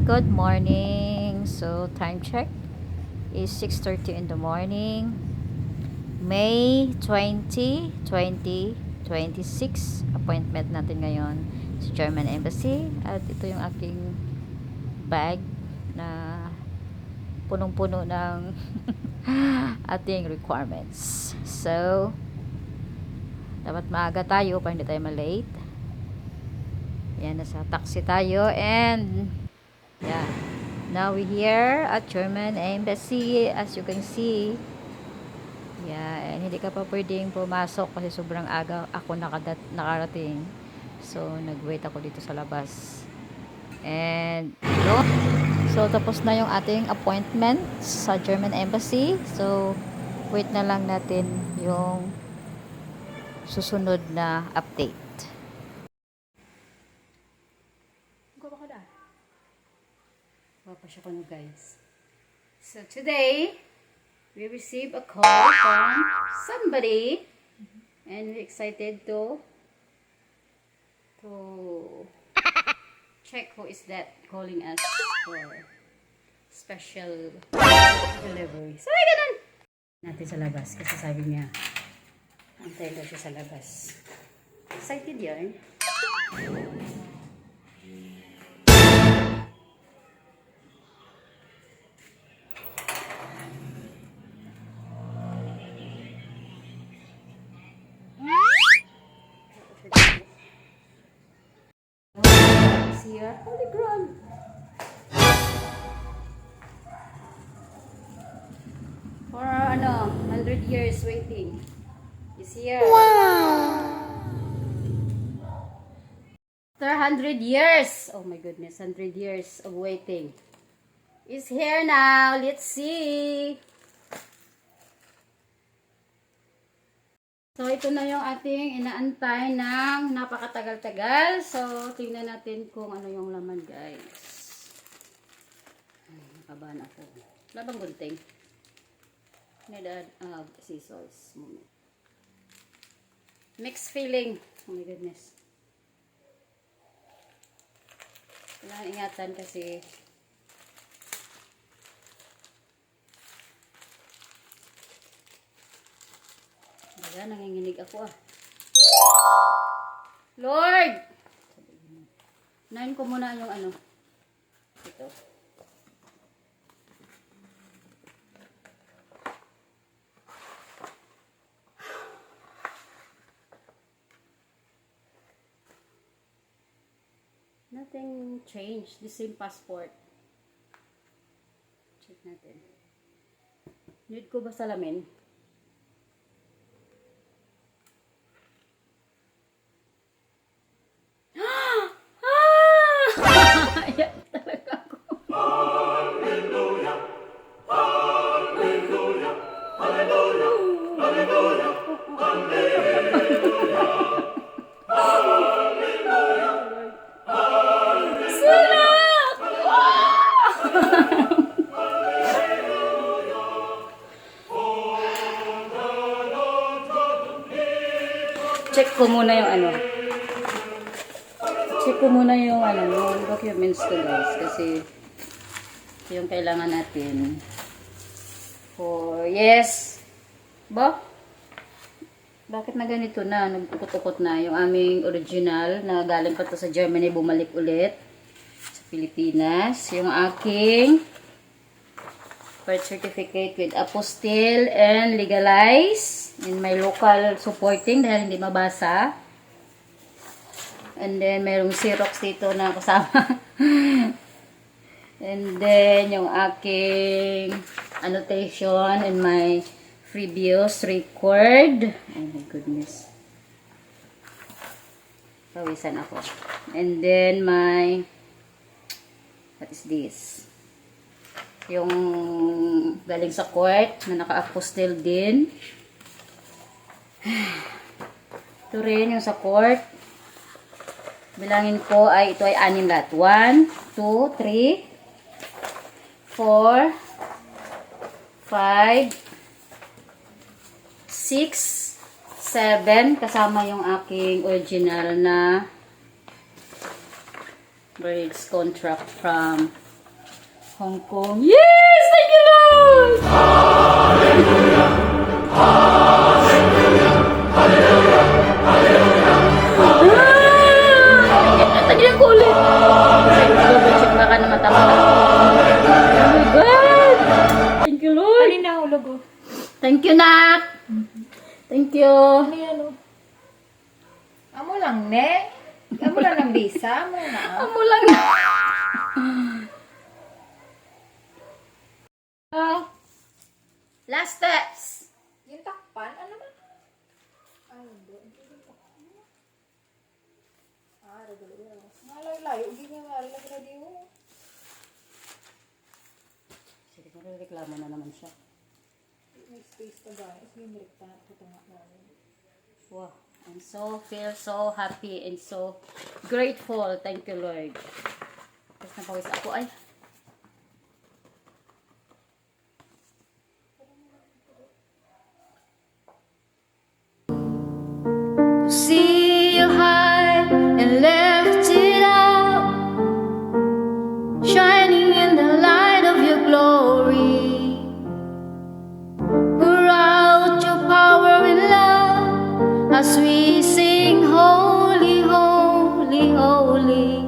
Good morning. So, time check is 6:30 in the morning. May 20, 2026. Appointment natin ngayon sa German Embassy. At ito yung aking bag na punong-puno ng ating requirements. So, dapat maaga tayo para hindi tayo malate. Yan, nasa taxi tayo and yeah. Now we're here at German Embassy, as you can see. Yeah, and hindi ka pa pwedeng pumasok kasi sobrang aga ako nakarating. So, nag-wait ako dito sa labas. And, yun. So, tapos na yung ating appointment sa German Embassy. So, wait na lang natin yung susunod na update. Papasya ko na guys. So today, we receive a call from somebody and we're excited to check who is that calling us for special delivery. So, ay ganun! Natin sa labas kasi sabi niya antayin daw siya sa labas. Excited yan. Here. Holy ground. For 100 years waiting. Is here. Wow. After 100 years. Oh my goodness, 100 years of waiting. Is here now. Let's see. So, ito na yung ating inaantay ng napakatagal-tagal. So, tingnan natin kung ano yung laman, guys. Ay, nakabahan ako. Wala bang gunting? Need scissors. Moment. Mixed feeling. Oh my goodness. Kailangan ingatan kasi nanginginig ako Lord! Nain ko muna yung ito. Nothing changed. The same passport. Check natin. Need ko ba salamin? Check ko muna yung Check ko muna yung yung documents ko guys kasi yung kailangan natin for yes. Ba? Bakit na ganito na? Nagtukot-tukot na yung aming original na galing pa to sa Germany, bumalik ulit sa Pilipinas. Yung aking birth certificate with apostille and legalize in my local supporting dahil hindi mabasa. And then mayroong Xerox dito na kasama. And then yung aking annotation and my previous record. Oh my goodness. Pawisan ako. And then my what is this? Yung galing sa court na naka-apostille din. Ito rin yung sa court. Bilangin ko ay ito ay 6 lahat. 1, 2, 3, 4, 5, 6, 7 kasama yung aking original na marriage contract from Hong Kong. Yes! Thank you, Lord! Tagyan ko ulit. Double check baka na mata-mata. Oh my God! Thank you, Lord! Alin na hulog oh. Thank you, Nak! Thank you! Ano yan oh? Amo lang, ne? Amo lang ng visa? Amo na. Amo lang. Last steps. Yung takpan, ano ba? Ay, hindi. Regalo. Ngalay-layo, hindi niya lagi na diyo. Sige, reklamo na naman siya. May space pa guys. Yung direkta na ito nga namin. Wow. I'm feel so happy and so grateful. Thank you, Lord. Tapos napawis ako. Ay. See you high and left it out, shining in the light of your glory. Pour out your power and love as we sing, holy, holy, holy.